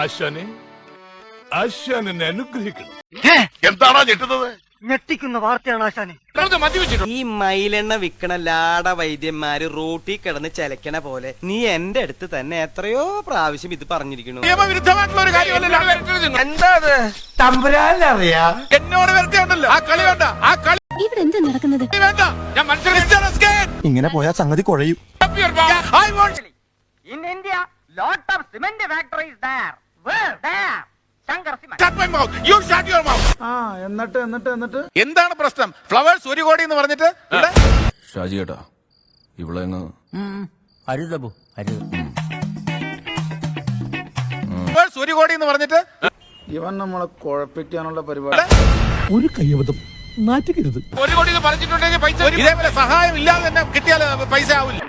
ആശാനെ, ആശാൻ എന്നെ അനുഗ്രഹിക്കണം. എന്താണോ ഞെട്ടുന്നത്? ഞെട്ടിക്കുന്ന വാർത്തയാണ് ആശാനെ. ഈ മയിലെണ്ണ വിൽക്കണ ലാട വൈദ്യന്മാര് റോട്ടി കിടന്ന് ചലക്കണ പോലെ നീ എന്റെ അടുത്ത് തന്നെ എത്രയോ പ്രാവശ്യം ഇത് പറഞ്ഞിരിക്കണു. നിയമവിരുദ്ധമായിട്ടുള്ള ഒരു കാര്യമല്ല. എന്താ തമ്പുരാനറിയാ? എന്നോട് വരത്തിയുണ്ടല്ലോ. ആ കളി വേണ്ട, ആ കളി ഇവിടെ എന്താ നടക്കുന്നത്? വേണ്ട. ഞാൻ മനുഷ്യരെ ഇങ്ങനെ പോയാൽ സംഗതി കുഴയും. In India, lot of cement factories there. Where? There. Shankar Cement. എന്നിട്ട് എന്താണ് പ്രശ്നം? ഫ്ലവേഴ്സ് 1 കോടി എന്ന് പറഞ്ഞിട്ട് ഷാജി കേട്ടാ ഇവിടെ ഫ്ലവേഴ്സ് 1 കോടി എന്ന് പറഞ്ഞിട്ട് ഇവൻ നമ്മളെ കുഴപ്പിക്കാനുള്ള പരിപാടി. ഒരു കയ്യബദ്ധം നാറ്റുകരുത്. 1 കോടി എന്ന് പറഞ്ഞിട്ടുണ്ടെങ്കിൽ പൈസ ഇതേപോലെ സഹായം ഇല്ലാതെ തന്നെ കിട്ടിയാൽ പൈസ ആവില്ല.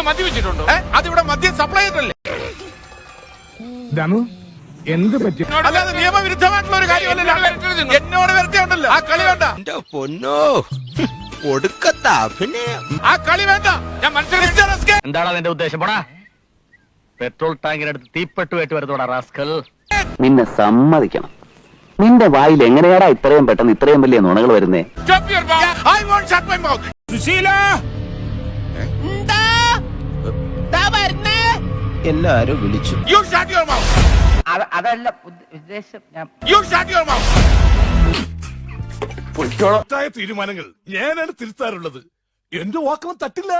മദ്യവെച്ചിട്ടുണ്ടോ? അതിവിടെ മദ്യം സപ്ലൈ ചെയ്തല്ലേ? എന്ത് പറ്റി? അല്ലാതെ നിയമവിരുദ്ധമായിട്ടുള്ള ഒരു കാര്യമല്ല. എന്നോട് വരത്തിയുണ്ടല്ലോ. ആ കളി വേണ്ട. പൊന്നോ ഒടുക്കത്താ പിന്നെ ആ കളി വേണ്ട. ഞാൻ മനുഷ്യരെ എന്താണ് അതിന്റെ ഉദ്ദേശം? പോടാ, പെട്രോൾ ടാങ്കിനടുത്ത് തീപ്പെട്ടുമായിട്ട് വരുന്നോടാ റാസ്കൽ. നിന്നെ സമ്മതിക്കണം. നിന്റെ വായിൽ എങ്ങനെയാടാ ഇത്രയും പെട്ടെന്ന് ഇത്രയും വലിയ നുണകൾ വരുന്നേ? എല്ലാരും വിളിച്ചു. അതല്ല ഉദ്ദേശം. തെറ്റായ തീരുമാനങ്ങൾ ഞാനാണ് തിരുത്താറുള്ളത്. എന്റെ വാക്കവൻ തട്ടില്ല.